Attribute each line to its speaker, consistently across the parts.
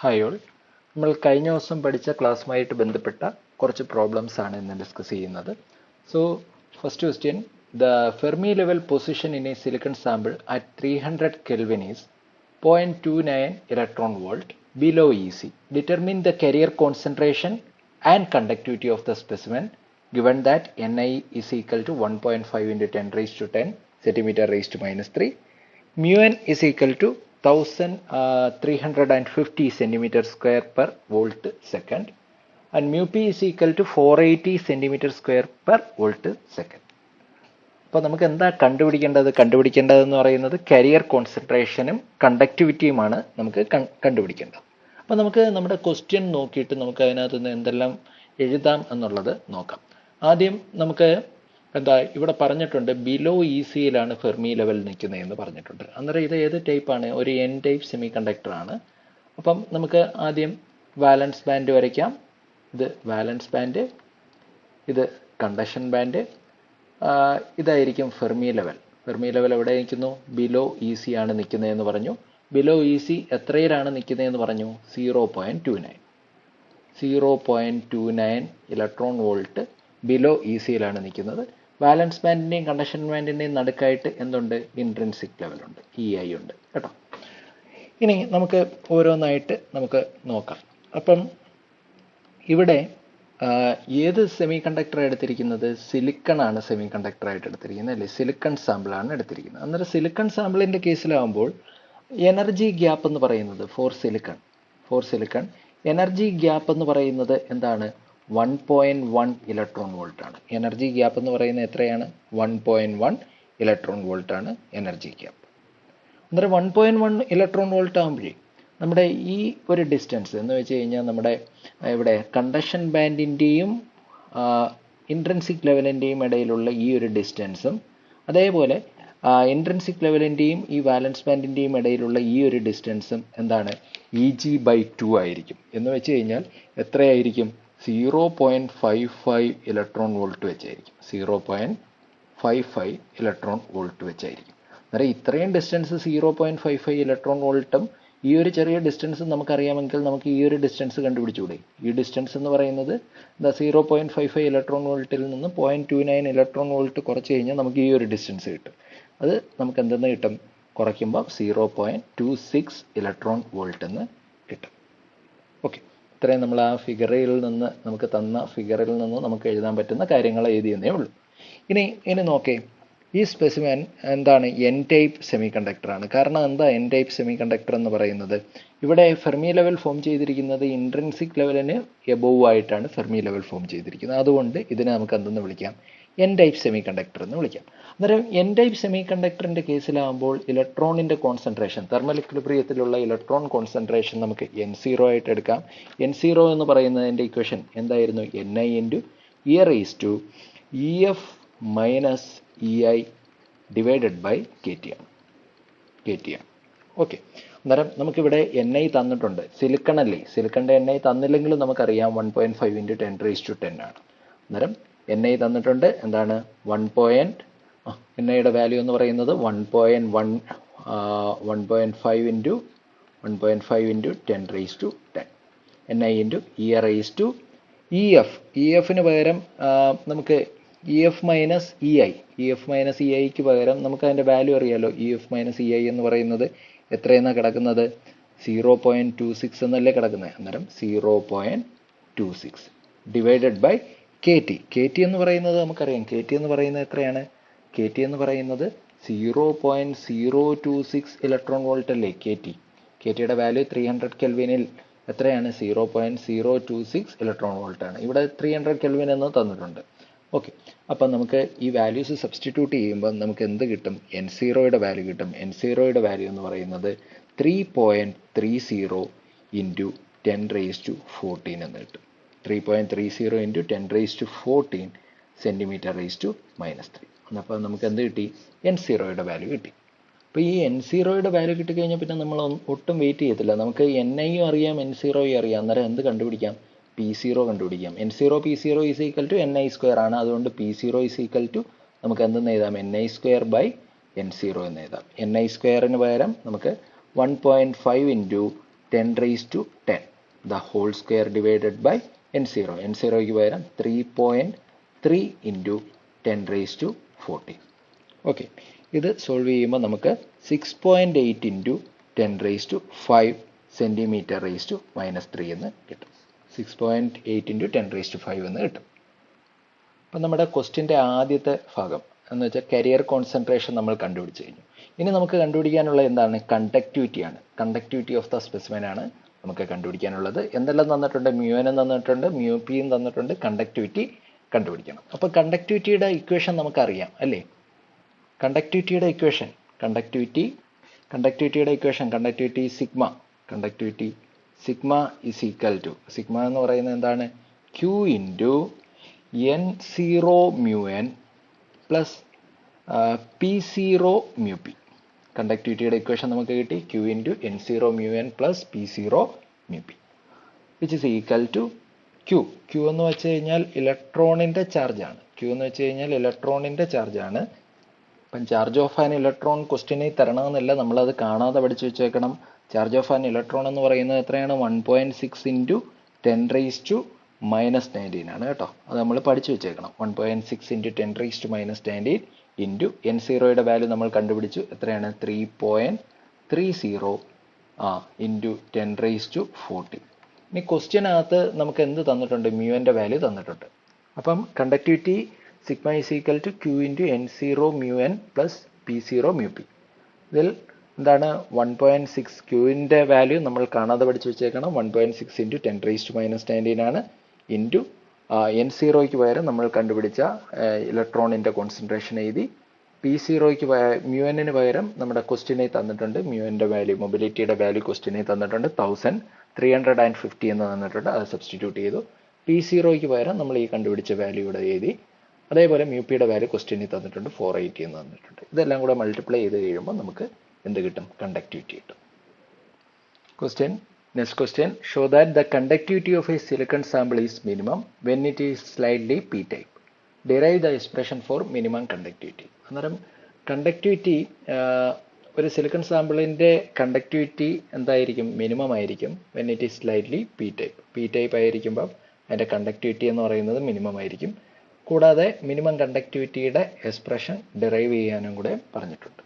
Speaker 1: Hi all. നമ്മൾ കഴിഞ്ഞ ദിവസം പഠിച്ച ക്ലാസ്സുമായിട്ട് ബന്ധപ്പെട്ട കുറച്ച് പ്രോബ്ലംസ് ആണ് ഇന്ന് ഡിസ്കസ് ചെയ്യുന്നത്. So first question, the Fermi level position in a silicon sample at 300 Kelvin is 0.29 electron volt below EC. Determine the carrier concentration and conductivity of the specimen given that Ni is equal to 1.5 into 10 raised to 10 centimeter raised to -3, mu n is equal to 1350 centimeter square per volt second, and mu p is equal to 480 centimeter square per volt second. അപ്പോൾ നമുക്ക് എന്താ കണ്ടുപിടിക്കേണ്ടതെന്ന് പറയുന്നത് career കോൺസെൻട്രേഷനും കണ്ടക്ടിവിറ്റിയുമാണ് നമുക്ക് കണ്ടുപിടിക്കേണ്ടത്. അപ്പോൾ നമുക്ക് നമ്മുടെ question നോക്കിയിട്ട് നമുക്ക് അതിനകത്ത് നിന്ന് എന്തെല്ലാം എഴുതാം എന്നുള്ളത് നോക്കാം. ആദ്യം നമുക്ക് ഇവിടെ പറഞ്ഞിട്ടുണ്ട് ബിലോ ഇസിയിലാണ് ഫെർമി ലെവൽ നിൽക്കുന്നതെന്ന് പറഞ്ഞിട്ടുണ്ട്. അന്നേരം ഇത് ഏത് ടൈപ്പാണ്? ഒരു എൻ ടൈപ്പ് സെമി കണ്ടക്ടർ ആണ്. അപ്പം നമുക്ക് ആദ്യം വാലൻസ് ബാൻഡ് വരയ്ക്കാം. ഇത് വാലൻസ് ബാൻഡ്, ഇത് കണ്ടക്ഷൻ ബാൻഡ്, ഇതായിരിക്കും ഫെർമി ലെവൽ. ഫെർമി ലെവൽ എവിടെ നിൽക്കുന്നു? ബിലോ ഇസി ആണ് നിൽക്കുന്നതെന്ന് പറഞ്ഞു. ബിലോ ഇസി എത്രയിലാണ് നിൽക്കുന്നതെന്ന് പറഞ്ഞു? 0.29 ഇലക്ട്രോൺ വോൾട്ട് ബിലോ ഇസിയിലാണ് നിൽക്കുന്നത്. വാലൻസ് ബാൻഡിൻ്റെയും കണ്ടക്ഷൻ ബാൻഡിൻ്റെയും നടുക്കായിട്ട് എന്തുണ്ട്? ഇൻട്രിൻസിക് ലെവലുണ്ട്, EI ഉണ്ട് കേട്ടോ. ഇനി നമുക്ക് ഓരോന്നായിട്ട് നമുക്ക് നോക്കാം. അപ്പം ഇവിടെ ഏത് സെമി കണ്ടക്ടർ എടുത്തിരിക്കുന്നത്? സിലിക്കൺ ആണ് സെമി കണ്ടക്ടറായിട്ട് എടുത്തിരിക്കുന്നത് അല്ലേ? സിലിക്കൺ സാമ്പിളാണ് എടുത്തിരിക്കുന്നത്. അന്നേരം സിലിക്കൺ സാമ്പിളിൻ്റെ കേസിലാകുമ്പോൾ എനർജി ഗ്യാപ്പ് എന്ന് പറയുന്നത് ഫോർ സിലിക്കൺ എനർജി ഗ്യാപ്പ് എന്ന് പറയുന്നത് എന്താണ്? 1.1 ഇലക്ട്രോൺ വോൾട്ട് ആണ്. എനർജി ഗ്യാപ്പ് എന്ന് പറയുന്നത് എത്രയാണ്? 1.1 ഇലക്ട്രോൺ വോൾട്ട് ആണ് എനർജി ഗ്യാപ്പ്. അന്നേരം 1.1 ഇലക്ട്രോൺ വോൾട്ട് ആകുമ്പോഴേ നമ്മുടെ ഈ ഒരു ഡിസ്റ്റൻസ് എന്ന് വെച്ച് കഴിഞ്ഞാൽ നമ്മുടെ ഇവിടെ കണ്ടക്ഷൻ ബാൻഡിൻ്റെയും ഇൻട്രിൻസിക് ലെവലിൻ്റെയും ഇടയിലുള്ള ഈ ഒരു ഡിസ്റ്റൻസും അതേപോലെ ഇൻട്രിൻസിക് ലെവലിൻ്റെയും ഈ വാലൻസ് ബാൻഡിൻ്റെയും ഇടയിലുള്ള ഈ ഒരു ഡിസ്റ്റൻസും എന്താണ്? EG/2 ആയിരിക്കും. എന്ന് വെച്ച് കഴിഞ്ഞാൽ എത്രയായിരിക്കും? 0.55 ഇലക്ട്രോൺ വോൾട്ട് വെച്ചായിരിക്കും. 0.55 ഇലക്ട്രോൺ വോൾട്ട് വെച്ചായിരിക്കും. അന്നേരം ഇത്രയും ഡിസ്റ്റൻസ് 0.55 ഇലക്ട്രോൺ വോൾട്ടും ഈ ഒരു ചെറിയ ഡിസ്റ്റൻസ് നമുക്കറിയാമെങ്കിൽ നമുക്ക് ഈ ഒരു ഡിസ്റ്റൻസ് കണ്ടുപിടിച്ചുകൂടെ? ഈ ഡിസ്റ്റൻസ് എന്ന് പറയുന്നത് 0.55 ഇലക്ട്രോൺ വോൾട്ടിൽ നിന്ന് 0.29 ഇലക്ട്രോൺ വോൾട്ട് കുറച്ച് കഴിഞ്ഞാൽ നമുക്ക് ഈ ഒരു ഡിസ്റ്റൻസ് കിട്ടും. അത് നമുക്ക് എന്തെന്ന് കിട്ടും? കുറയ്ക്കുമ്പോൾ 0.26 ഇലക്ട്രോൺ വോൾട്ട് എന്ന് കിട്ടും. ഓക്കെ, ഇത്രയും നമ്മൾ ആ ഫിഗറിൽ നിന്ന് നമുക്ക് തന്ന ഫിഗറിൽ നിന്ന് നമുക്ക് എഴുതാൻ പറ്റുന്ന കാര്യങ്ങൾ എഴുതിയെന്നേ ഉള്ളൂ. ഇനി നോക്കേ, ഈ സ്പെസിമെൻ എന്താണ്? എൻ ടൈപ്പ് സെമി കണ്ടക്ടറാണ്. കാരണം എന്താ എൻ ടൈപ്പ് സെമി കണ്ടക്ടർ എന്ന് പറയുന്നത്? ഇവിടെ ഫെർമി ലെവൽ ഫോം ചെയ്തിരിക്കുന്നത് ഇൻട്രിൻസിക് ലെവലിന് എബോവ് ആയിട്ടാണ് ഫെർമി ലെവൽ ഫോം ചെയ്തിരിക്കുന്നത്. അതുകൊണ്ട് ഇതിനെ നമുക്ക് എന്തെന്ന് വിളിക്കാം? എൻ ടൈപ്പ് സെമി കണ്ടക്ടർ എന്ന് വിളിക്കാം. അന്നേരം എൻ ടൈപ്പ് സെമി കണ്ടക്ടറിൻ്റെ കേസിലാകുമ്പോൾ ഇലക്ട്രോണിൻ്റെ കോൺസെൻട്രേഷൻ, തെർമൽ ഇക്വിലിബ്രിയത്തിലുള്ള ഇലക്ട്രോൺ കോൺസെൻട്രേഷൻ നമുക്ക് N0 ആയിട്ട് എടുക്കാം. N0 എന്ന് പറയുന്നതിൻ്റെ ഇക്വേഷൻ എന്തായിരുന്നു? Ni into EF minus EI divided by KT ആണ്. ഓക്കെ, അന്നേരം നമുക്കിവിടെ Ni തന്നിട്ടുണ്ട്. സിലിക്കൺ അല്ലേ? സിലിക്കണിൻ്റെ Ni തന്നില്ലെങ്കിലും നമുക്കറിയാം 1.5 ഇൻറ്റു 10⁻10 ആണ്. അന്നേരം Ni തന്നിട്ടുണ്ട്. എന്താണ്? Niയുടെ വാല്യൂ എന്ന് പറയുന്നത് 1.5 ഇൻറ്റു 10⁻10 Ni ഇൻറ്റു EFന് പകരം നമുക്ക് EF മൈനസ് EIക്ക് പകരം നമുക്ക് അതിൻ്റെ വാല്യൂ അറിയാലോ. EF മൈനസ് EI എന്ന് പറയുന്നത് എത്രയെന്നാണ് കിടക്കുന്നത്? 0.26 എന്നല്ലേ കിടക്കുന്നത്. അന്നേരം 0.26 ഡിവൈഡഡ് ബൈ KT എന്ന് പറയുന്നത് നമുക്കറിയാം. KT എന്ന് പറയുന്നത് എത്രയാണ്? KT എന്ന് പറയുന്നത് 0.026 ഇലക്ട്രോൺ വോൾട്ട് അല്ലേ KTയുടെ വാല്യൂ 300 കെൽവിനിൽ എത്രയാണ്? 0.026 ഇലക്ട്രോൺ വോൾട്ട് ആണ്. ഇവിടെ 300 കെൽവിൻ എന്ന് തന്നിട്ടുണ്ട്. ഓക്കെ, അപ്പം നമുക്ക് ഈ വാല്യൂസ് സബ്സ്റ്റിറ്റ്യൂട്ട് ചെയ്യുമ്പോൾ നമുക്ക് എന്ത് കിട്ടും? N0യുടെ വാല്യൂ കിട്ടും. N0യുടെ വാല്യൂ എന്ന് പറയുന്നത് 3.30 ഇൻറ്റു 10⁻14 എന്ന് കിട്ടും. 3.30 ഇൻറ്റു 10⁻14 സെൻറ്റിമീറ്റർ -3. അപ്പോൾ നമുക്ക് എന്ത് കിട്ടി? N0യുടെ വാല്യൂ കിട്ടി. അപ്പോൾ ഈ N0യുടെ വാല്യൂ കിട്ടിക്കഴിഞ്ഞാൽ പിന്നെ നമ്മൾ ഒട്ടും വെയിറ്റ് ചെയ്യത്തില്ല. നമുക്ക് Niയും അറിയാം, N0യും അറിയാം. അന്നേരം എന്ത് കണ്ടുപിടിക്കാം? P0 കണ്ടുപിടിക്കാം. N0 P0 is equal to Ni² ആണ്. അതുകൊണ്ട് P0 ഈസ് ഈക്വൽ ടു നമുക്ക് എന്തെന്ന് എഴുതാം? Ni² N0 എന്ന് എഴുതാം. Ni² പകരം നമുക്ക് 1.5 into 10 raised to 10 the whole square divided by n0. n0ക്ക് പകരം 3.3 into 10 raised to 14. ഓക്കെ, ഇത് സോൾവ് ചെയ്യുമ്പോൾ നമുക്ക് 6.8 into 10 raised to 5 centimetre raised to -3 എന്ന് കിട്ടും. 6.8 into 10 raised to 5 എന്ന് കിട്ടും. അപ്പം നമ്മുടെ ക്വസ്റ്റ്യൻ്റെ ആദ്യത്തെ ഭാഗം എന്ന് വെച്ചാൽ കരിയർ കോൺസെൻട്രേഷൻ നമ്മൾ കണ്ടുപിടിച്ച് കഴിഞ്ഞു. ഇനി നമുക്ക് കണ്ടുപിടിക്കാനുള്ള എന്താണ്? കണ്ടക്ടിവിറ്റിയാണ്. കണ്ടക്ടിവിറ്റി ഓഫ് ദ സ്പെസിമെൻ ആണ് നമുക്ക് കണ്ടുപിടിക്കാനുള്ളത്. എന്തെല്ലാം തന്നിട്ടുണ്ട്? മ്യൂനും തന്നിട്ടുണ്ട്, മ്യൂപിയും തന്നിട്ടുണ്ട്. കണ്ടക്ടിവിറ്റി കണ്ടുപിടിക്കണം. അപ്പോൾ കണ്ടക്ടിവിറ്റിയുടെ ഇക്വേഷൻ നമുക്കറിയാം അല്ലേ? കണ്ടക്ടിവിറ്റിയുടെ equation conductivity sigma is equal to, sigma എന്ന് പറയുന്നത് എന്താണ്? Q into N0 mu n plus P0 mu p. കണ്ടക്ടിവിറ്റിയുടെ ഇക്വേഷൻ നമുക്ക് കിട്ടി Q into N0 mu n plus P0 mu p which is equal to Q എന്ന് വെച്ച് കഴിഞ്ഞാൽ ഇലക്ട്രോണിൻ്റെ ചാർജാണ്. അപ്പം ചാർജ് ഓഫ് ആൻ ഇലക്ട്രോൺ ക്വസ്റ്റ്യനിൽ തരണമെന്നില്ല, നമ്മളത് കാണാതെ പഠിച്ചു വെച്ചേക്കണം. ചാർജ് ഓഫ് ആൻ ഇലക്ട്രോൺ എന്ന് പറയുന്നത് എത്രയാണ്? 1.6 ഇൻറ്റു 10 raised to -19 ആണ് കേട്ടോ. അത് നമ്മൾ പഠിച്ചു വെച്ചേക്കണം. 1.6 ഇൻറ്റു 10 raised to -19 ഇൻറ്റു N0യുടെ വാല്യൂ നമ്മൾ കണ്ടുപിടിച്ചു. എത്രയാണ്? 3.30 ഇൻറ്റു 10 raised to 14. ഇനി ക്വസ്റ്റ്യനകത്ത് നമുക്ക് എന്ത് തന്നിട്ടുണ്ട്? മ്യൂവിൻ്റെ വാല്യൂ തന്നിട്ടുണ്ട്. അപ്പം conductivity sigma is equal to Q into N0 mu n plus P0 mu p. ഇതിൽ എന്താണ്? 1.6 ക്യൂവിൻ്റെ വാല്യൂ നമ്മൾ കാണാതെ പഠിച്ചു വെച്ചേക്കണം. 1.6 ഇൻറ്റു 10 raised to -19 ആണ്. ഇൻറ്റു N0യ്ക്ക് പകരം നമ്മൾ കണ്ടുപിടിച്ച ഇലക്ട്രോണിൻ്റെ കോൺസെൻട്രേഷൻ എഴുതി. P0യ്ക്ക് മ്യൂനിന് പകരം നമ്മുടെ ക്വസ്റ്റ്യനിൽ തന്നിട്ടുണ്ട്. മ്യൂവിൻ്റെ വാല്യൂ, മൊബിലിറ്റിയുടെ വാല്യൂ ക്വസ്റ്റ്യനിൽ തന്നിട്ടുണ്ട്. 1350 എന്ന് തന്നിട്ടുണ്ട്. അത് സബ്സ്റ്റിറ്റ്യൂട്ട് ചെയ്തു. P0യ്ക്ക് പകരം നമ്മൾ ഈ കണ്ടുപിടിച്ച വാല്യൂ ഇവിടെ എഴുതി. അതേപോലെ മ്യൂപിയുടെ വാല്യൂ ക്വസ്റ്റ്യനിൽ തന്നിട്ടുണ്ട്. 480 എന്ന് തന്നിട്ടുണ്ട്. ഇതെല്ലാം കൂടെ മൾട്ടിപ്ലൈ ചെയ്ത് കഴിയുമ്പോൾ നമുക്ക് എന്ത് കിട്ടും? കണ്ടക്ടിവിറ്റി കിട്ടും. Next question, show that the conductivity of a silicon sample is minimum when it is slightly p-type. Derive the expression for minimum conductivity. അന്നേരം കണ്ടക്ടിവിറ്റി, ഒരു സിലിക്കൺ സാമ്പിളിൻ്റെ കണ്ടക്ടിവിറ്റി എന്തായിരിക്കും? മിനിമം ആയിരിക്കും when it is slightly p-type. p-type ആയിരിക്കുമ്പം അതിൻ്റെ conductivity എന്ന് പറയുന്നത് minimum ആയിരിക്കും. കൂടാതെ minimum കണ്ടക്ടിവിറ്റിയുടെ expression derive ചെയ്യാനും കൂടെ പറഞ്ഞിട്ടുണ്ട്.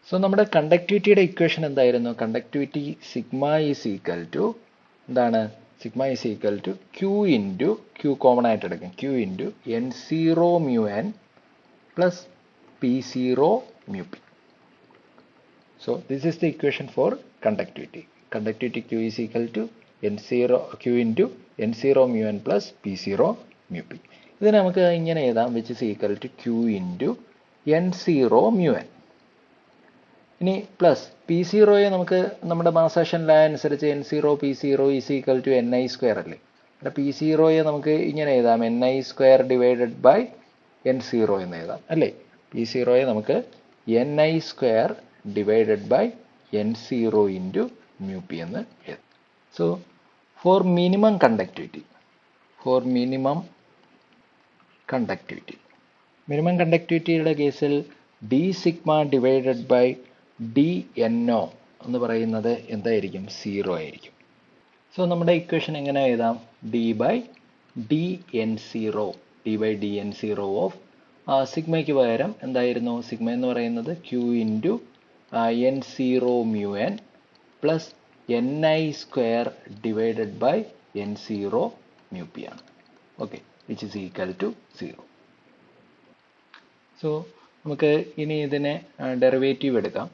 Speaker 1: സോ നമ്മുടെ കണ്ടക്ടിവിറ്റിയുടെ ഇക്വേഷൻ എന്തായിരുന്നു? Conductivity sigma is equal to എന്താണ്? Sigma is equal to Q into, Q common ആയിട്ട് എടുക്കും, Q into N0 mu n plus P0 mu p. So this is the equation for conductivity. Conductivity Q is equal to Q into N0 mu n plus P0 mu p. ഇതിനെ നമുക്ക് ഇങ്ങനെ എഴുതാം, which is equal to Q into N0 mu n. ഇനി plus P0യെ നമുക്ക് നമ്മുടെ മാസേഷൻ ലാ അനുസരിച്ച് N0 P0 is equal to ni² അല്ലേ? അവിടെ P0യെ നമുക്ക് ഇങ്ങനെ എഴുതാം, ni² ഡിവൈഡഡ് ബൈ N0 എന്ന് എഴുതാം അല്ലേ? P0യെ നമുക്ക് ni² divided by N0 into mu p എന്ന് എഴുതാം. So for minimum conductivity, minimum കണ്ടക്ടിവിറ്റിയുടെ കേസിൽ d sigma divided by dno എന്ന് പറയുന്നത് എന്തായിരിക്കും? 0 ആയിരിക്കും. സോ നമ്മുടെ ഇക്വേഷൻ എങ്ങനെ എഴുതാം? d ബൈ dn0 ഓഫ് സിഗ്മയ്ക്ക് പകരം എന്തായിരുന്നു? സിഗ്മ എന്ന് പറയുന്നത് Q into N0 mu n plus ni² divided by N0 mu p ആണ്. Okay, which is equal to 0. So നമുക്ക് ഇനി ഇതിനെ ഡെറിവേറ്റീവ് എടുക്കാം.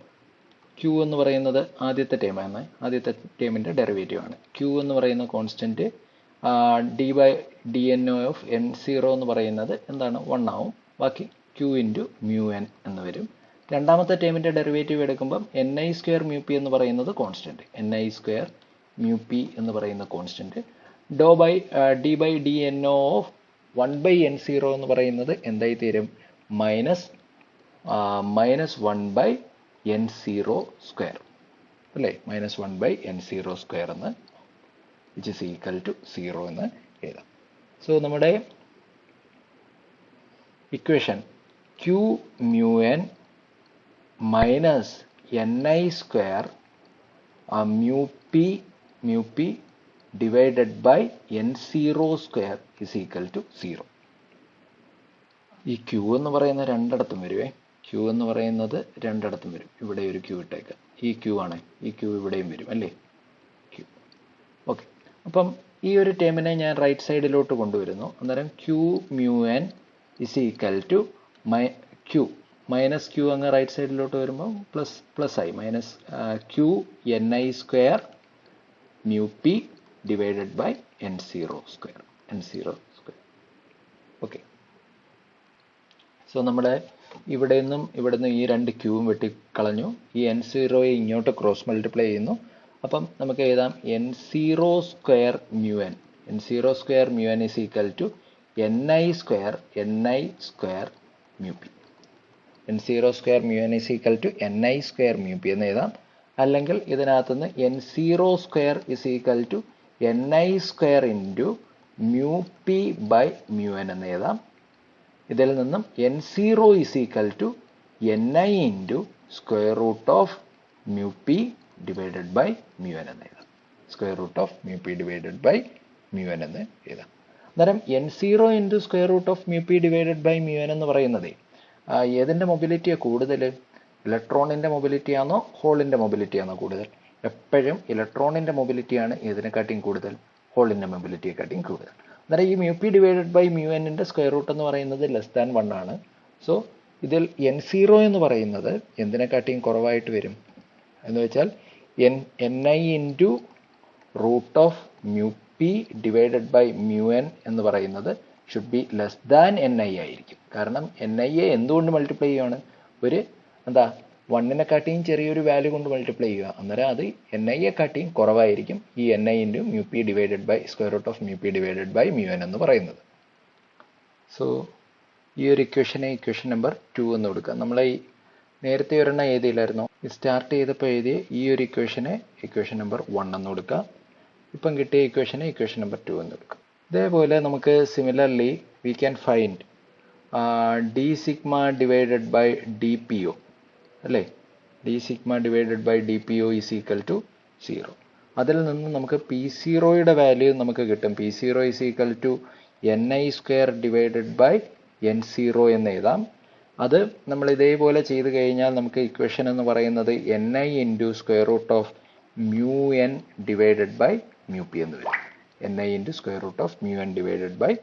Speaker 1: Q എന്ന് പറയുന്നത് ആദ്യത്തെ ടേമാണ്, ആദ്യത്തെ ടേമിൻ്റെ ഡെറിവേറ്റീവ് ആണ്. Q എന്ന് പറയുന്ന constant d by dno of N0 എന്ന് പറയുന്നത് എന്താണ്? 1 ആവും. ബാക്കി Q ഇൻറ്റു mu n എന്ന് വരും. രണ്ടാമത്തെ ടേമിൻ്റെ ഡെറിവേറ്റീവ് എടുക്കുമ്പം ni² mu p എന്ന് പറയുന്നത് കോൺസ്റ്റൻറ്റ്, ni² mu p എന്ന് പറയുന്ന constant. d by dno of 1 by N0 എന്ന് പറയുന്നത് എന്തായി തീരും? മൈനസ് 1 ബൈ N0 സ്ക്വയർ അല്ലേ? മൈനസ് 1 ബൈ N0 സ്ക്വയർ എന്ന്, വിച്ച് ഇസ് ഈക്വൽ ടു 0 എന്ന് എഴുതാം. സോ നമ്മുടെ equation Q mu n minus ni² mu p divided by n0 square is equal to 0. ഈ ക്യൂ എന്ന് പറയുന്ന രണ്ടിടത്തും വരുവേ. ക്യൂ എന്ന് പറയുന്നത് രണ്ടിടത്തും വരും. ഇവിടെ ഒരു ക്യൂ ഇട്ടേക്കാം. ഈ ക്യൂ ആണ്, ഈ ക്യൂ ഇവിടെയും വരും അല്ലേ, ക്യൂ. ഓക്കെ, അപ്പം ഈ ഒരു ടേമിനെ ഞാൻ റൈറ്റ് സൈഡിലോട്ട് കൊണ്ടുവരുന്നു. അന്നേരം Q mu N is equal to Q minus Q അങ്ങ് റൈറ്റ് സൈഡിലോട്ട് വരുമ്പോൾ പ്ലസ് ആയി, minus Q N I square mu P divided by n0 square. Okay, so നമ്മുടെ ഇവിടെ നിന്നും ഈ രണ്ട് ക്യൂവും വെട്ടിക്കളഞ്ഞു. ഈ n0യെ ഇങ്ങോട്ട് ക്രോസ് മൾട്ടിപ്ലൈ ചെയ്യുന്നു. അപ്പം നമുക്ക് എഴുതാം n0 square mu N. n0 square mu N is equal to ni square mu P. n0 square mu N is equal to ni square mu P എന്ന് എഴുതാം. അല്ലെങ്കിൽ ഇതിനകത്തുനിന്ന് n0 square is equal to ni square into mu P by mu N എന്ന് എഴുതാം. ഇതിൽ നിന്നും n0 is equal to ni into square root of mu P divided by mu N എന്ന് എഴുതാം. Square root of mu P divided by mu N എന്ന് എഴുതാം. അന്നേരം n0 into square root of mu P divided by mu N എന്ന് പറയുന്നത് ഏതിൻ്റെ മൊബിലിറ്റിയാണ് കൂടുതൽ? ഇലക്ട്രോണിൻ്റെ mobility ആണോ ഹോളിൻ്റെ മൊബിലിറ്റി ആണോ കൂടുതൽ? എപ്പോഴും ഇലക്ട്രോണിൻ്റെ മൊബിലിറ്റിയാണ് ഏതിനെക്കാട്ടിയും കൂടുതൽ? ഹോളിൻ്റെ മൊബിലിറ്റിയെക്കാട്ടിയും കൂടുതൽ. അന്നേരം ഈ mu P divided by mu എന്നിൻ്റെ സ്ക്വയർ റൂട്ട് എന്ന് പറയുന്നത് <1 ആണ്. സോ ഇതിൽ n0 എന്ന് പറയുന്നത് എന്തിനെക്കാട്ടിയും കുറവായിട്ട് വരും എന്ന് വെച്ചാൽ ni into root of mu P divided by mu N എന്ന് പറയുന്നത് ഷുഡ് ബി ni ആയിരിക്കും. കാരണം ni എന്തുകൊണ്ട് മൾട്ടിപ്ലൈ ചെയ്യുകയാണ്? ഒരു 1നെക്കാട്ടിയും ചെറിയൊരു വാല്യൂ കൊണ്ട് മൾട്ടിപ്ലൈ ചെയ്യുക. അന്നേരം അത് ni കുറവായിരിക്കും ഈ ni into mu P divided by square root of mu P divided by mu N എന്ന് പറയുന്നത്. സോ ഈ ഒരു ഇക്വേഷൻ നമ്പർ 2 എന്ന് കൊടുക്കുക. നമ്മൾ ഈ നേരത്തെ ഒരെണ്ണം എഴുതിയില്ലായിരുന്നോ? സ്റ്റാർട്ട് ചെയ്തപ്പോൾ എഴുതിയ ഈ ഒരു ഇക്വേഷൻ നമ്പർ 1 എന്ന് കൊടുക്കുക. ഇപ്പം കിട്ടിയ ഇക്വേഷൻ നമ്പർ 2 എന്ന് കൊടുക്കുക. ഇതേപോലെ നമുക്ക് similarly we can find D sigma divided by D P O അല്ലേ. D sigma divided by D P O is equal to 0. അതിൽ നിന്ന് നമുക്ക് P0യുടെ വാല്യൂ നമുക്ക് കിട്ടും. P0 is equal to ni square divided by n0 എന്ന് എഴുതാം. അത് നമ്മൾ ഇതേപോലെ ചെയ്ത് കഴിഞ്ഞാൽ നമുക്ക് ഇക്വേഷൻ എന്ന് പറയുന്നത് ni into square root of mu N divided by mu P എന്ന് വരും. ni into square root of mu N divided by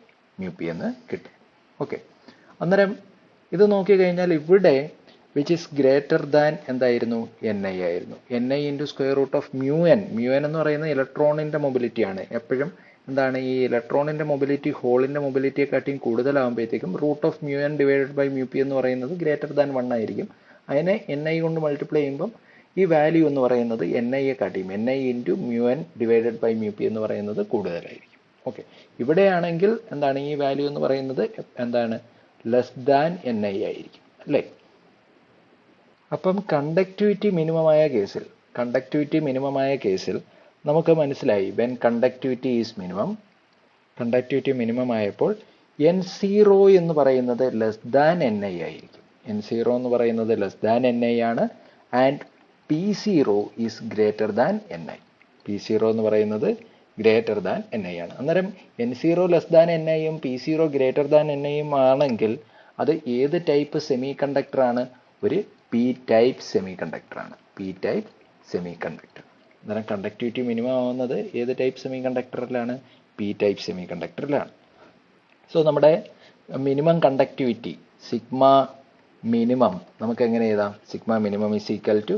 Speaker 1: mu P എന്ന് കിട്ടും. ഓക്കെ, അന്നേരം ഇത് നോക്കിക്കഴിഞ്ഞാൽ ഇവിടെ വിച്ച് ഇസ് ഗ്രേറ്റർ ദാൻ എന്തായിരുന്നു? ni ആയിരുന്നു. ni into square root of mu N എന്ന് പറയുന്നത് ഇലക്ട്രോണിൻ്റെ മൊബിലിറ്റിയാണ്. എപ്പോഴും എന്താണ് ഈ ഇലക്ട്രോണിൻ്റെ മൊബിലിറ്റി ഹോളിൻ്റെ മൊബിലിറ്റിയെക്കാട്ടിയും കൂടുതലാകുമ്പോഴത്തേക്കും root of mu N divided by mu P എന്ന് പറയുന്നത് ഗ്രേറ്റർ ദാൻ 1 ആയിരിക്കും. അതിനെ ni കൊണ്ട് മൾട്ടിപ്ലൈ ചെയ്യുമ്പം ഈ വാല്യൂ എന്ന് പറയുന്നത് ni ni into mu N divided by mu P എന്ന് പറയുന്നത് കൂടുതലായിരിക്കും. ഓക്കെ, ഇവിടെയാണെങ്കിൽ എന്താണ് ഈ വാല്യൂ എന്ന് പറയുന്നത് എന്താണ്? ni ആയിരിക്കും അല്ലേ. അപ്പം കണ്ടക്ടിവിറ്റി മിനിമമായ കേസിൽ നമുക്ക് മനസ്സിലായി when conductivity is minimum. Conductivity minimum ആയപ്പോൾ n0 എന്ന് പറയുന്നത് ni ആയിരിക്കും. n0 എന്ന് പറയുന്നത് ni ആണ്. And P0 is greater than ni. P0 എന്ന് പറയുന്നത് ഗ്രേറ്റർ ദാൻ ni ആണ്. അന്നേരം n0 ni യും P0 ഗ്രേറ്റർ ദാൻ ni യും ആണെങ്കിൽ അത് ഏത് ടൈപ്പ് സെമി കണ്ടക്ടർ ആണ്? ഒരു പി ടൈപ്പ് സെമി കണ്ടക്ടർ ആണ്. അന്നേരം കണ്ടക്ടിവിറ്റി മിനിമം ആവുന്നത് ഏത് ടൈപ്പ് സെമി കണ്ടക്ടറിലാണ്? പി ടൈപ്പ് സെമി കണ്ടക്ടറിലാണ്. സോ നമ്മുടെ മിനിമം കണ്ടക്ടിവിറ്റി സിഗ്മ മിനിമം നമുക്ക് എങ്ങനെ എഴുതാം? Sigma minimum is equal to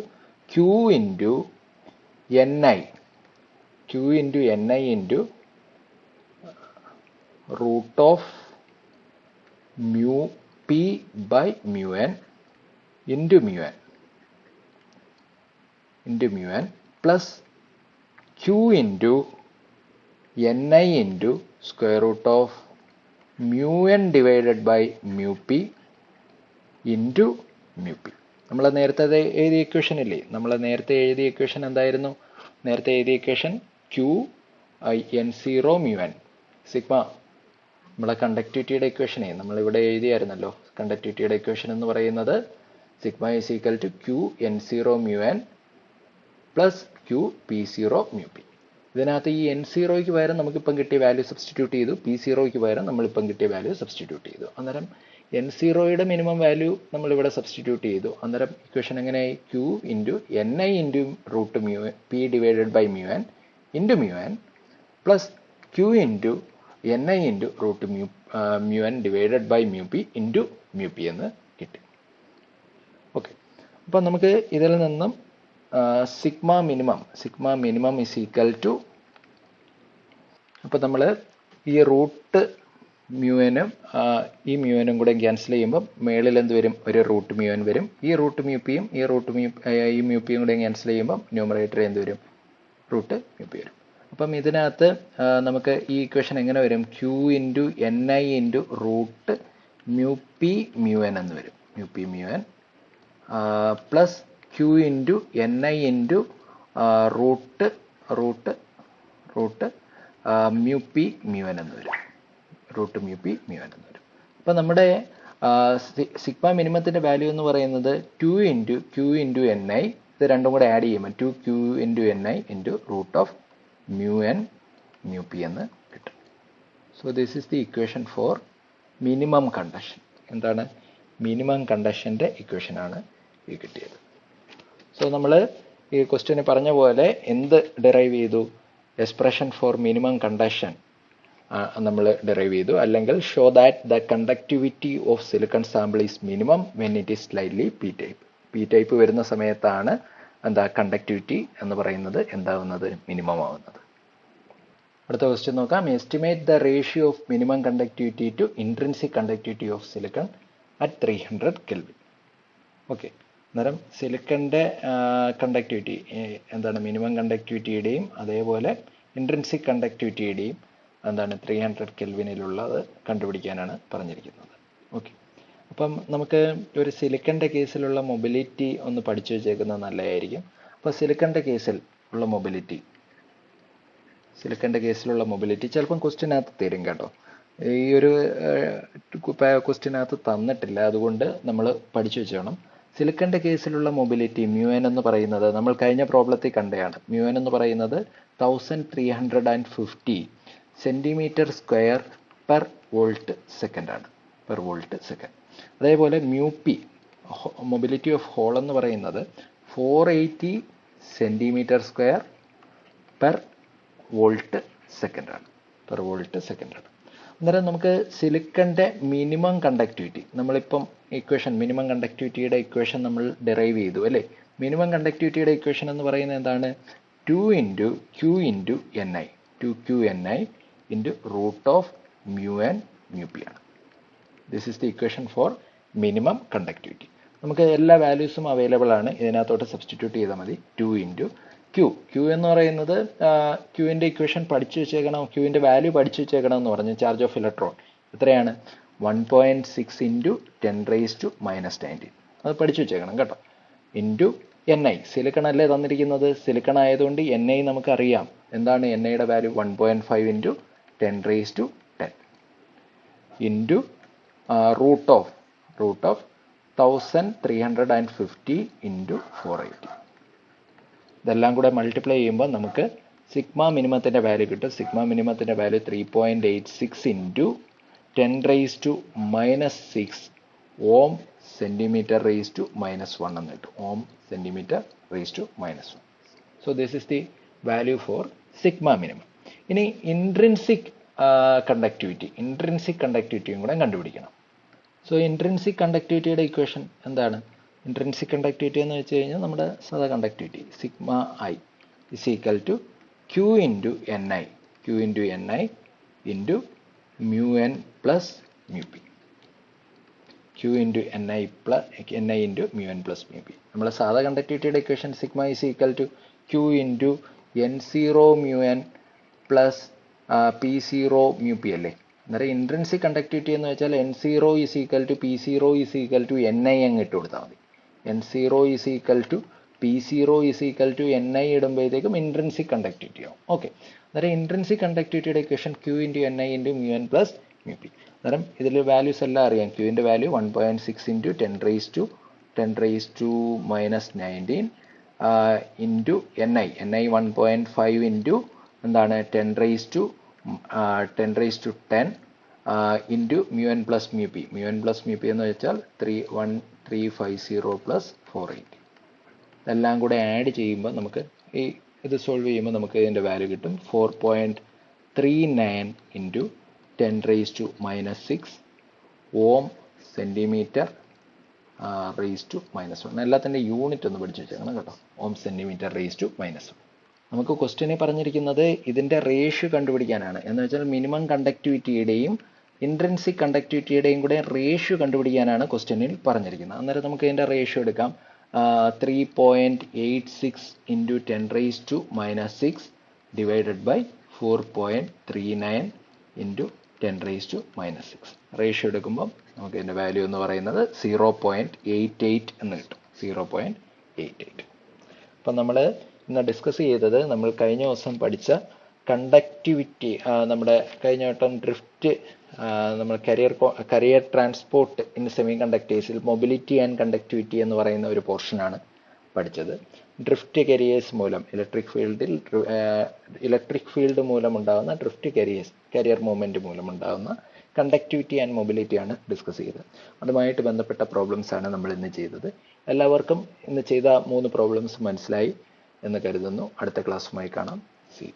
Speaker 1: Q into ni into root of mu P by mu N into mu N plus Q into ni into square root of mu N divided by mu P into mu P. നമ്മൾ നേരത്തെ എഴുതിയ equation ഇല്ലേ? എന്തായിരുന്നു? നേരത്തെ എഴുതിയ equation Q n0 mu N sigma. നമ്മളെ കണ്ടക്ടിവിറ്റിയുടെ ഇക്വേഷനെ നമ്മളിവിടെ എഴുതിയായിരുന്നല്ലോ. കണ്ടക്ടിവിറ്റിയുടെ ഇക്വേഷൻ എന്ന് പറയുന്നത് sigma is equal to Q n0 mu N plus Q Q P zero mu P. ഇതിനകത്ത് ഈ N0യ്ക്ക് പകരം നമുക്കിപ്പം കിട്ടിയ വാല്യൂ സബ്സ്റ്റിറ്റ്യൂട്ട് ചെയ്തു, P0യ്ക്ക് പകരം നമ്മളിപ്പം കിട്ടിയ വാല്യൂ സബ്സ്റ്റിറ്റ്യൂട്ട് ചെയ്തു. അന്നേരം N0യുടെ മിനിമം വാല്യൂ നമ്മളിവിടെ സബ്സ്റ്റിറ്റ്യൂട്ട് ചെയ്തു. അന്നേരം ഇക്വേഷൻ എങ്ങനെയായി? Q into NI into root mu P divided by mu N into mu N plus Q into NI into root mu N divided by mu P into mu P എന്ന് കിട്ടി. Okay, അപ്പം നമുക്ക് ഇതിൽ നിന്നും sigma minimum is equal to, അപ്പോൾ നമ്മൾ ഈ root മ്യൂനും ഈ മ്യൂനും കൂടെ ക്യാൻസൽ ചെയ്യുമ്പോൾ മേളിൽ എന്ത് വരും? ഒരു റൂട്ട് മ്യൂ എൻ വരും. ഈ റൂട്ട് മ്യൂ പിയും ഈ മ്യൂ പിയും കൂടെ ക്യാൻസൽ ചെയ്യുമ്പോൾ ന്യൂമറേറ്റർ എന്ത് വരും? റൂട്ട് മ്യൂ പി വരും. അപ്പം ഇതിനകത്ത് നമുക്ക് ഈ ഇക്വേഷൻ എങ്ങനെ വരും? Q into NI into root mu p mu N എന്ന് വരും. Mu p mu N plus Q into NI into root mu p mu N എന്ന് വരും. Root mu p mu N എന്ന് വരും. അപ്പം നമ്മുടെ സിഗ്മ മിനിമത്തിൻ്റെ വാല്യൂ എന്ന് പറയുന്നത് 2 ഇൻറ്റു ക്യൂ ഇൻറ്റു NI, ഇത് രണ്ടും കൂടെ ആഡ് ചെയ്യുമ്പോൾ 2 q into NI into root of mu N mu P എന്ന് കിട്ടും. So this is the equation for minimum conduction. എന്താണ്? മിനിമം കണ്ടക്ഷൻ്റെ ഇക്വേഷനാണ് ഈ കിട്ടിയത്. സോ നമ്മൾ ഈ ക്വസ്റ്റ്യന് പറഞ്ഞ പോലെ എന്ത് ഡിറൈവ് ചെയ്തു? എക്സ്പ്രഷൻ ഫോർ മിനിമം കണ്ടക്ഷൻ നമ്മൾ ഡിറൈവ് ചെയ്തു. അല്ലെങ്കിൽ show that the conductivity of silicon sample is minimum when it is slightly p type. P type വരുന്ന സമയത്താണ് കണ്ടക്ടിവിറ്റി എന്ന് പറയുന്നത് എന്താവുന്നത്? മിനിമം ആവുന്നത്. അടുത്ത ക്വസ്റ്റ്യൻ നോക്കാം. Estimate the ratio of minimum conductivity to intrinsic conductivity of silicon at 300 kelvin. Okay, അന്നേരം സിലിക്കണിൻ്റെ conductivity minimum കണ്ടക്ടിവിറ്റിയുടെയും അതേപോലെ ഇൻട്രിൻസിക് കണ്ടക്ടിവിറ്റിയുടെയും 300 കെൽവിനിലുള്ളത് കണ്ടുപിടിക്കാനാണ് പറഞ്ഞിരിക്കുന്നത്. ഓക്കെ, അപ്പം നമുക്ക് ഒരു സിലിക്കണിൻ്റെ കേസിലുള്ള മൊബിലിറ്റി ഒന്ന് പഠിച്ചു വെച്ചേക്കുന്നത് നല്ലതായിരിക്കും. അപ്പോൾ സിലിക്കണിൻ്റെ കേസിൽ ഉള്ള മൊബിലിറ്റി ചിലപ്പം ക്വസ്റ്റ്യനകത്ത് തരും കേട്ടോ. ഈ ഒരു ക്വസ്റ്റ്യനകത്ത് തന്നിട്ടില്ല, അതുകൊണ്ട് നമ്മൾ പഠിച്ചു വെച്ചോണം. സിലിക്കണിൻ്റെ കേസിലുള്ള മൊബിലിറ്റി മ്യൂ എൻ എന്ന് പറയുന്നത് നമ്മൾ കഴിഞ്ഞ പ്രോബ്ലത്തിൽ കണ്ടതാണ്. മ്യൂ എൻ എന്ന് പറയുന്നത് 1350 centimetre square per volt second ആണ്. അതേപോലെ mu P mobility of hole എന്ന് പറയുന്നത് 480 centimetre square per volt second ആണ്. അന്നേരം നമുക്ക് സിലിക്കണിൻ്റെ മിനിമം കണ്ടക്ടിവിറ്റി നമ്മളിപ്പം മിനിമം കണ്ടക്ടിവിറ്റിയുടെ ഇക്വേഷൻ നമ്മൾ ഡിറൈവ് ചെയ്തു അല്ലേ. മിനിമം കണ്ടക്ടിവിറ്റിയുടെ ഇക്വേഷൻ എന്ന് പറയുന്നത് എന്താണ്? 2 into Q into NI, 2Q NI into root of mu N mu P ആണ്. This is the equation for minimum conductivity. നമുക്ക് എല്ലാ വാല്യൂസും അവൈലബിൾ ആണ്, ഇതിനകത്തോട്ട് സബ്സ്റ്റിറ്റ്യൂട്ട് ചെയ്താൽ മതി. 2 ഇൻറ്റു ക്യൂ എന്ന് പറയുന്നത് ക്യൂവിൻ്റെ ഇക്വേഷൻ പഠിച്ചു വെച്ചേക്കണം, ക്യൂവിൻ്റെ വാല്യൂ പഠിച്ചു വെച്ചേക്കണം എന്ന് പറഞ്ഞു. ചാർജ് ഓഫ് ഇലക്ട്രോൺ എത്രയാണ്? 1.6 ഇൻറ്റു 10⁻⁻⁹. അത് പഠിച്ചു വെച്ചേക്കണം കേട്ടോ. ഇൻറ്റു NI, സിലിക്കൺ അല്ലേ തന്നിരിക്കുന്നത്. സിലിക്കൺ ആയതുകൊണ്ട് NI നമുക്കറിയാം. എന്താണ് NIയുടെ value? 1.5 into 10⁻10 into root of 1350 into 480. ഇതെല്ലാം കൂടെ മൾട്ടിപ്ലൈ ചെയ്യുമ്പോൾ നമുക്ക് സിഗ്മ മിനിമത്തിൻ്റെ വാല്യൂ കിട്ടും. സിഗ്മ മിനിമത്തിൻ്റെ value 3.86 into 10⁻⁻6 ohm centimetre raise to -1 എന്ന് കിട്ടും. Ohm centimetre raise to -1. So this is the value for sigma minimum. ഇനി ഇൻട്രിൻസിക് കണ്ടക്ടിവിറ്റിയും കൂടെ കണ്ടുപിടിക്കണം. സോ ഇൻട്രിൻസിക് കണ്ടക്ടിവിറ്റിയുടെ ഇക്വേഷൻ എന്താണ്? ഇൻട്രിൻസിക് കണ്ടക്ടിവിറ്റി എന്ന് വെച്ച് കഴിഞ്ഞാൽ നമ്മുടെ സാധാ conductivity sigma I is equal to Q into NI into mu N plus mu P. Q into NI into mu N plus mu P. നമ്മുടെ സാധാ കണ്ടക്ടിവിറ്റിയുടെ equation sigma is equal to Q into N0 mu N plus P0 mu P അല്ലേ. അന്നേരം intrinsic conductivity എന്ന് വെച്ചാൽ N0 is equal to P0 is equal to NI അങ്ങ് ഇട്ട് കൊടുത്താൽ മതി. N0 is equal to P0 is equal to NI ഇടുമ്പോഴത്തേക്കും intrinsic conductivity ആവും. ഓക്കെ, അന്നേരം ഇൻട്രിൻസിക് കണ്ടക്ടിവിറ്റിയുടെ equation Q into NI into mu N plus mu P. അന്നേരം ഇതിൽ വാല്യൂസ് എല്ലാം അറിയാം. ക്യൂവിൻ്റെ value 1.6 into 10⁻⁻19 into NI 1.5 into എന്താണ് 10 raised to 10 into mu n പ്ലസ് mu p എന്ന് വെച്ചാൽ 31350 പ്ലസ് 480. ഇതെല്ലാം കൂടെ ആഡ് ചെയ്യുമ്പോൾ നമുക്ക് ഇത് സോൾവ് ചെയ്യുമ്പോൾ നമുക്ക് ഇതിൻ്റെ വാല്യൂ കിട്ടും 4.39 into 10⁻⁻6 ohm centimetre raise to -1. എല്ലാത്തിൻ്റെ യൂണിറ്റ് ഒന്ന് പഠിച്ചു വെച്ചേക്കണം കേട്ടോ. Ohm centimetre raise to -1. നമുക്ക് ക്വസ്റ്റ്യനിൽ പറഞ്ഞിരിക്കുന്നത് ഇതിൻ്റെ റേഷ്യോ കണ്ടുപിടിക്കാനാണ്. എന്ന് വെച്ചാൽ മിനിമം കണ്ടക്ടിവിറ്റിയുടെയും ഇൻട്രിൻസിക് കണ്ടക്ടിവിറ്റിയുടെയും കൂടെ റേഷ്യോ കണ്ടുപിടിക്കാനാണ് ക്വസ്റ്റ്യനിൽ പറഞ്ഞിരിക്കുന്നത്. അന്നേരം നമുക്ക് ഇതിൻ്റെ റേഷ്യോ എടുക്കാം. 3.86 into 10⁻⁻6 divided by 4.39 into 10⁻⁻6. Ratio എടുക്കുമ്പം നമുക്ക് ഇതിൻ്റെ വാല്യൂ എന്ന് പറയുന്നത് 0.88 എന്ന് കിട്ടും. 0.88. അപ്പം നമ്മൾ ഇന്ന് ഡിസ്കസ് ചെയ്തത് നമ്മൾ കഴിഞ്ഞ ദിവസം പഠിച്ച കണ്ടക്ടിവിറ്റി, നമ്മുടെ കഴിഞ്ഞ വട്ടം ഡ്രിഫ്റ്റ്, നമ്മൾ കരിയർ ട്രാൻസ്പോർട്ട് ഇൻ സെമി കണ്ടക്ടേഴ്സിൽ മൊബിലിറ്റി ആൻഡ് കണ്ടക്ടിവിറ്റി എന്ന് പറയുന്ന ഒരു പോർഷനാണ് പഠിച്ചത്. ഡ്രിഫ്റ്റ് കരിയേഴ്സ് മൂലം ഇലക്ട്രിക് ഫീൽഡ് മൂലമുണ്ടാകുന്ന ഡ്രിഫ്റ്റ് കരിയർ മൂവ്മെൻറ്റ് മൂലമുണ്ടാകുന്ന കണ്ടക്ടിവിറ്റി ആൻഡ് മൊബിലിറ്റിയാണ് ഡിസ്കസ് ചെയ്തത്. അതുമായിട്ട് ബന്ധപ്പെട്ട പ്രോബ്ലംസാണ് നമ്മൾ ഇന്ന് ചെയ്തത്. എല്ലാവർക്കും ഇന്ന് ചെയ്ത 3 പ്രോബ്ലംസ് മനസ്സിലായി എന്ന് കരുതുന്നു. അടുത്ത ക്ലാസ്സുമായി കാണാം. സി